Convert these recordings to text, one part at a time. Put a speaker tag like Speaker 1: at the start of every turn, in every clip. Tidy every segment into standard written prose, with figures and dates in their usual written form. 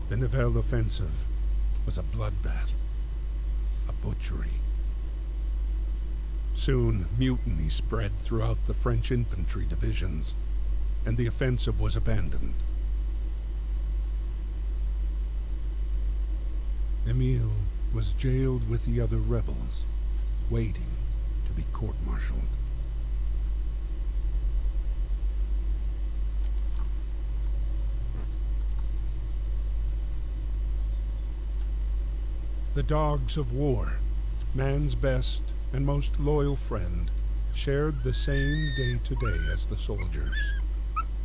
Speaker 1: The Nivelle offensive was a bloodbath, a butchery. Soon, mutiny spread throughout the French infantry divisions, and the offensive was abandoned. Emile was jailed with the other rebels, waiting to be court-martialed. The dogs of war, man's best and most loyal friend, shared the same day-to-day as the soldiers.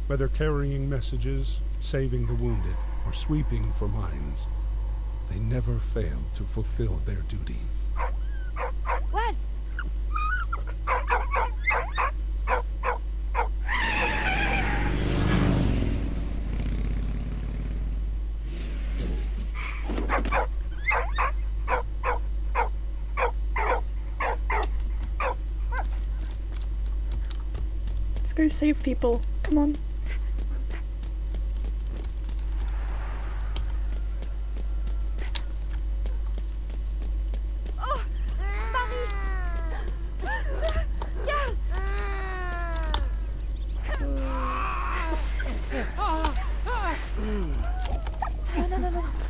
Speaker 1: Whether carrying messages, saving the wounded, or sweeping for mines, they never failed to fulfill their duty.
Speaker 2: What?
Speaker 3: Let's go save people. Come on.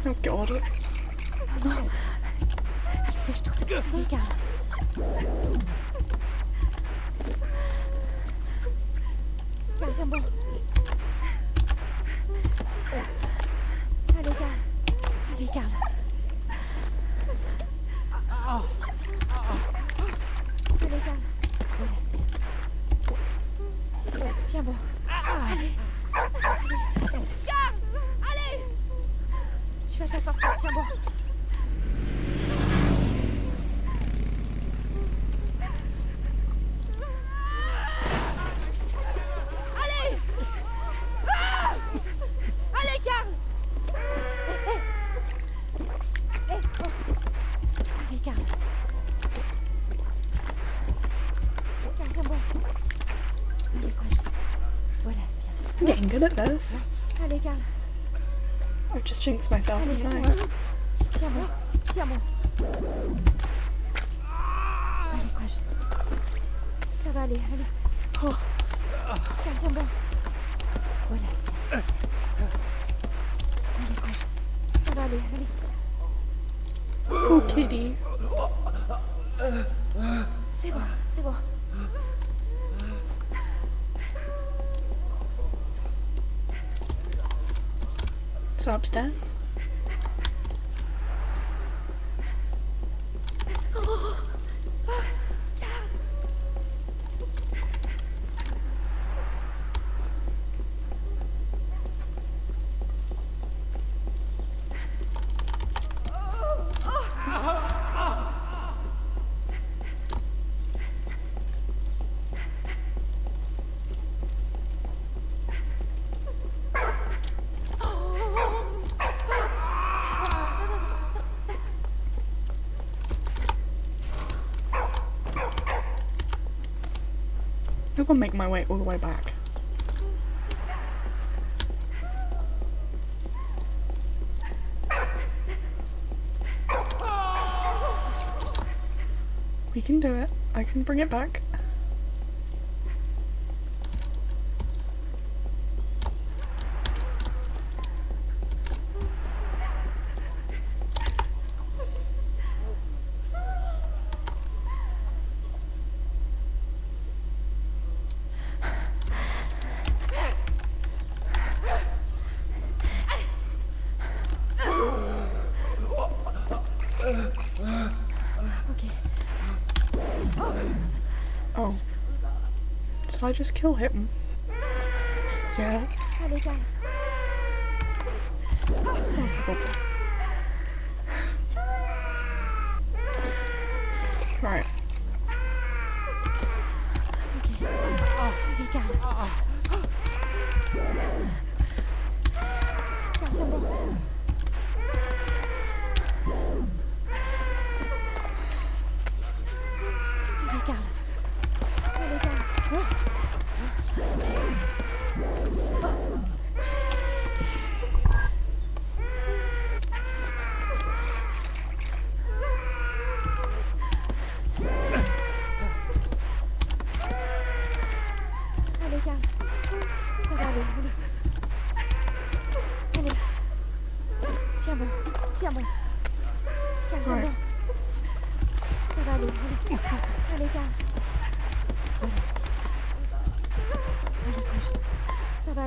Speaker 3: Oh god.
Speaker 2: Allez, dépêche-toi. Allez, Carl. Carl, viens bon. Allez, Carl. Allez, Carl. Allez, Carl. Voilà. Tiens bon. Allez. Allez. Carl, allez. Tu vas t'en sortir, tiens bon. Allez. Ah. Allez, Carl. Oh. Allez, Carl. Carl, viens bon. Allez, courage. Voilà, c'est
Speaker 3: I'm getting good at this.
Speaker 2: bien. Allez, Carl.
Speaker 3: I've just jinxed myself.
Speaker 2: Allez,
Speaker 3: haven't I?
Speaker 2: tiens bon. Tiens bon. Allez, courage. Ça va aller, allez.
Speaker 3: Oh.
Speaker 2: Tiens bon. Voilà, c'est bien. Allez, courage. Ça va aller, allez.
Speaker 3: Oh, kitty.
Speaker 2: C'est bon, c'est bon.
Speaker 3: It's upstairs. I'm gonna make my way all the way back. We can do it. I can bring it back.
Speaker 2: Ok.
Speaker 3: Oh. Did I just kill him? Yeah.
Speaker 2: Allez, Carl.
Speaker 3: Right.
Speaker 2: Ok. Allez, Carl. Carl, viens bon. Allez, Carl. Allez, Carl.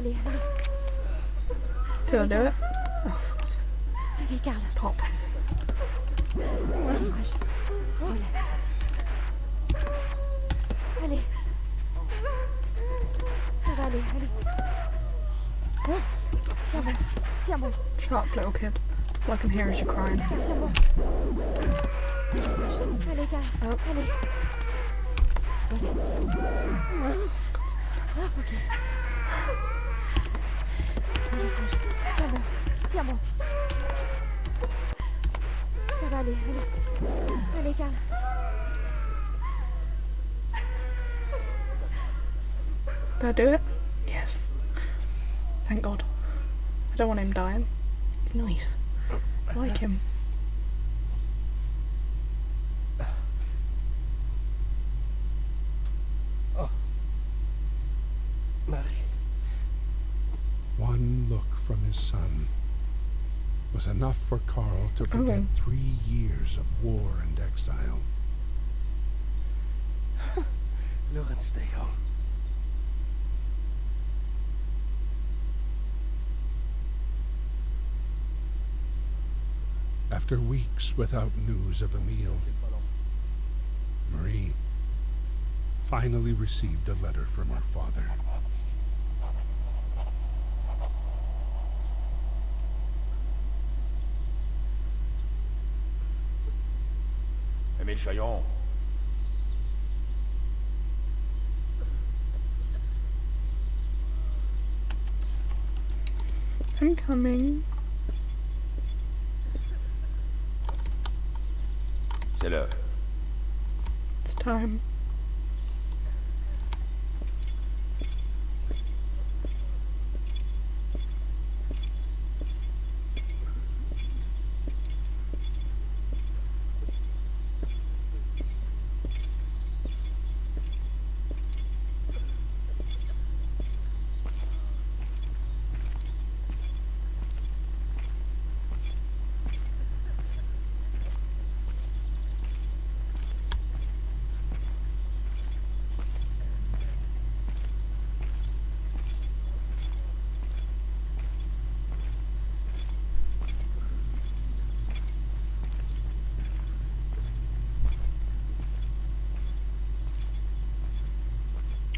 Speaker 2: allez, allez.
Speaker 3: Did I do it?
Speaker 2: Allez, Carl.
Speaker 3: Top.
Speaker 2: Courage. Voilà. Allez. Ça va aller, allez. Tiens bon, tiens bon.
Speaker 3: Shut up, little kid. All I can hear is you crying.
Speaker 2: Tiens bon. Courage. Allez, Carl.
Speaker 3: Up.
Speaker 2: Allez. Voilà. Hop, ok. Allez, courage. Tiens bon, tiens bon. Ça va aller, allez. Allez, Carl.
Speaker 3: Did I do it? Yes. Thank God. I don't want him dying. He's nice. I like him.
Speaker 4: Oh. Marie.
Speaker 1: One look from his son was enough for Carl to forget 3 years of war and exile.
Speaker 4: Laurent, stay home.
Speaker 1: After weeks without news of Emile, Marie finally received a letter from her father.
Speaker 5: Émile Chaillon.
Speaker 3: I'm coming.
Speaker 5: C'est l'heure.
Speaker 3: It's time.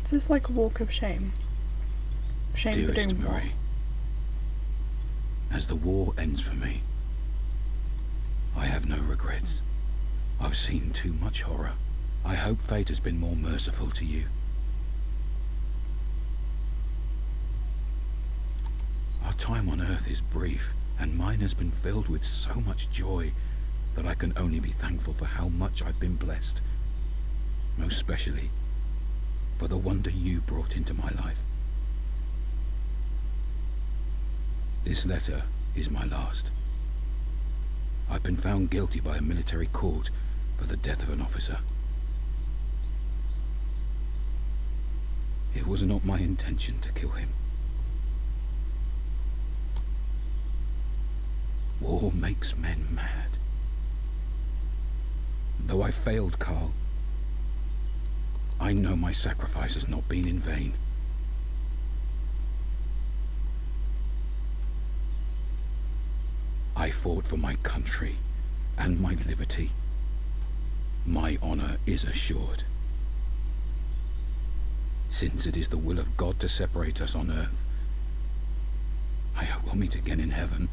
Speaker 3: Is this like a walk of shame? Shame for
Speaker 6: Dearest
Speaker 3: doing what?
Speaker 6: Marie, as the war ends for me, I have no regrets. I've seen too much horror. I hope fate has been more merciful to you. Our time on Earth is brief, and mine has been filled with so much joy that I can only be thankful for how much I've been blessed. Most especially for the wonder you brought into my life. This letter is my last. I've been found guilty by a military court for the death of an officer. It was not my intention to kill him. War makes men mad. Though I failed Carl, I know my sacrifice has not been in vain. I fought for my country and my liberty. My honor is assured. Since it is the will of God to separate us on earth, I hope we'll meet again in heaven.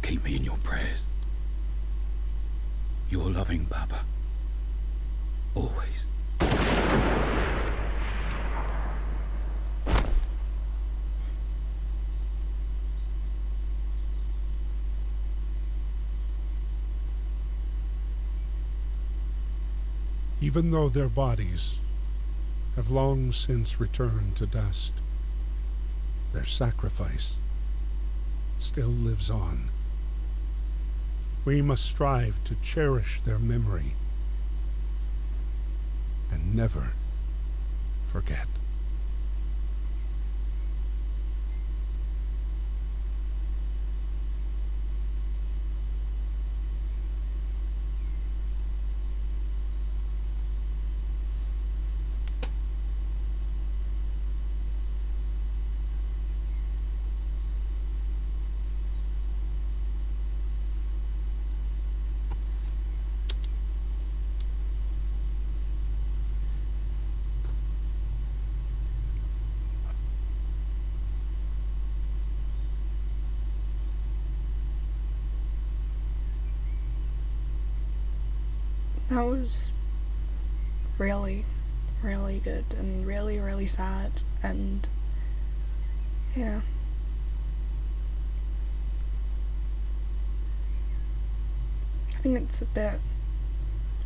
Speaker 6: Keep me in your prayers. Your loving Papa. Always.
Speaker 1: Even though their bodies have long since returned to dust, their sacrifice still lives on. We must strive to cherish their memory and never forget.
Speaker 3: That was really, really good and really, really sad, and yeah. I think it's a bit...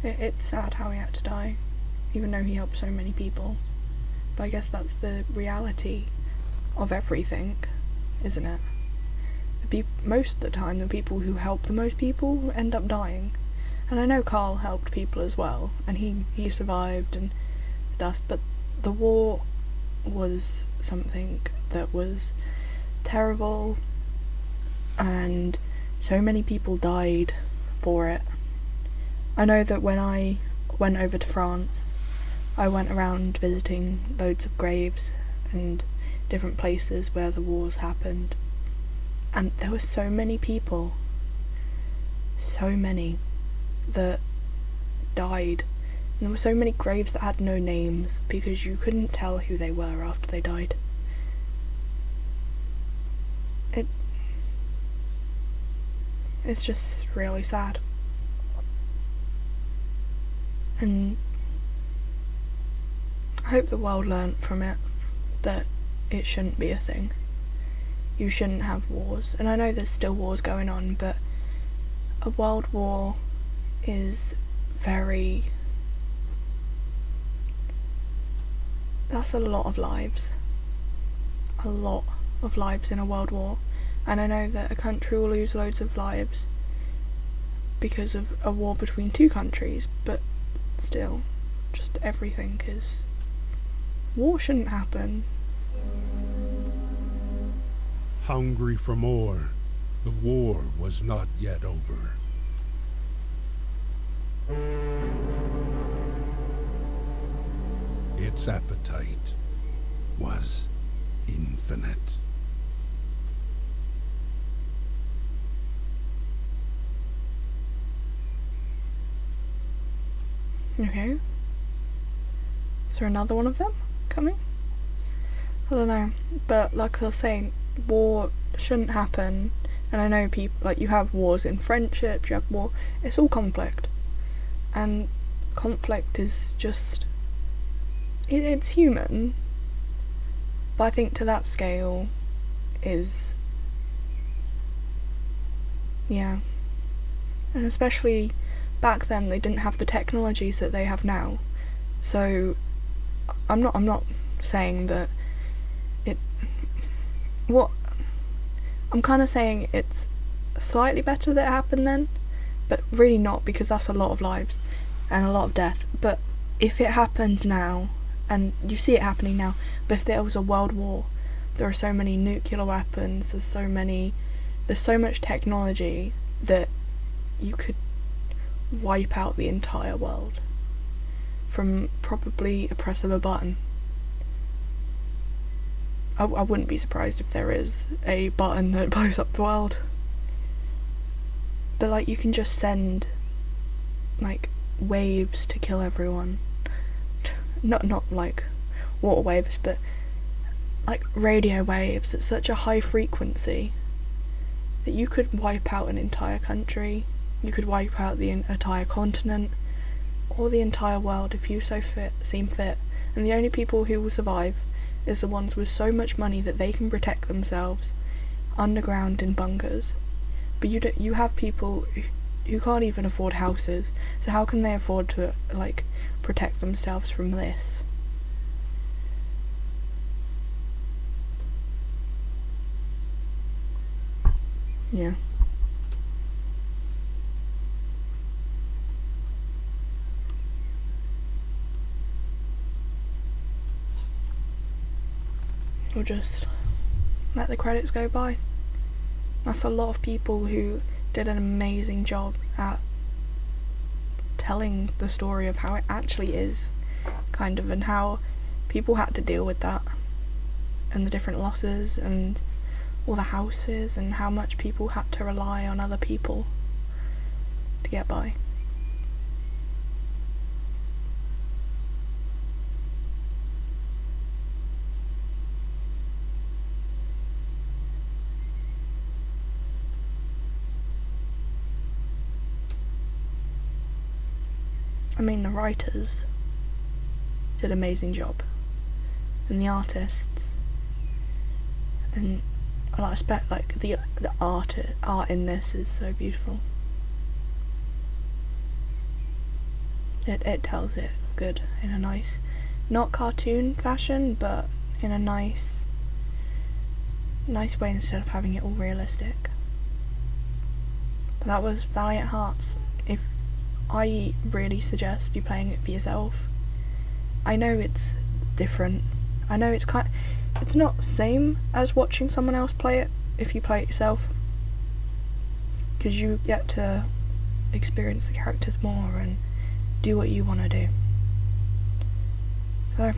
Speaker 3: It's sad how he had to die, even though he helped so many people. But I guess that's the reality of everything, isn't it? Most of the time, the people who help the most people end up dying. And I know Carl helped people as well, and he survived and stuff, but the war was something that was terrible, and so many people died for it. I know that when I went over to France, I went around visiting loads of graves and different places where the wars happened, and there were so many people, so many, that died. And there were so many graves that had no names because you couldn't tell who they were after they died. It's just really sad. And I hope the world learnt from it that it shouldn't be a thing. You shouldn't have wars. And I know there's still wars going on, but a world war is very... that's a lot of lives. A lot of lives in a world war. And I know that a country will lose loads of lives because of a war between two countries, but still, just everything is... war shouldn't happen.
Speaker 1: Hungry for more, the war was not yet over. Its appetite was infinite.
Speaker 3: Okay. Is there another one of them coming? I don't know. But like I was saying, war shouldn't happen. And I know people, like, you have wars in friendship, you have war, it's all conflict. And conflict is just... it's human. But I think to that scale is... yeah. And especially back then they didn't have the technologies that they have now. So I'm not saying that it... what... I'm kind of saying it's slightly better that it happened then, but really not, because that's a lot of lives and a lot of death. But if it happened now, and you see it happening now, but if there was a world war, there are so many nuclear weapons, there's so much technology that you could wipe out the entire world from probably a press of a button. I wouldn't be surprised if there is a button that blows up the world. But like, you can just send like waves to kill everyone. Not like water waves, but like radio waves at such a high frequency that you could wipe out an entire country, you could wipe out the entire continent, or the entire world if you seem fit. And the only people who will survive is the ones with so much money that they can protect themselves underground in bunkers. But you have people who can't even afford houses, so how can they afford to like protect themselves from this? Yeah. Or just let the credits go by. That's a lot of people who did an amazing job at telling the story of how it actually is, kind of, and how people had to deal with that, and the different losses, and all the houses, and how much people had to rely on other people to get by. I mean, the writers did an amazing job, and the artists, and I expect like the art in this is so beautiful. It tells it good in a nice, not cartoon fashion, but in a nice way instead of having it all realistic. But that was Valiant Hearts. If I really suggest you playing it for yourself. I know it's different. I know it's not the same as watching someone else play it if you play it yourself, because you get to experience the characters more and do what you want to do. So,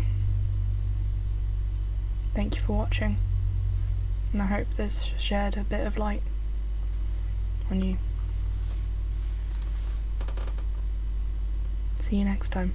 Speaker 3: thank you for watching, and I hope this shared a bit of light on you. See you next time.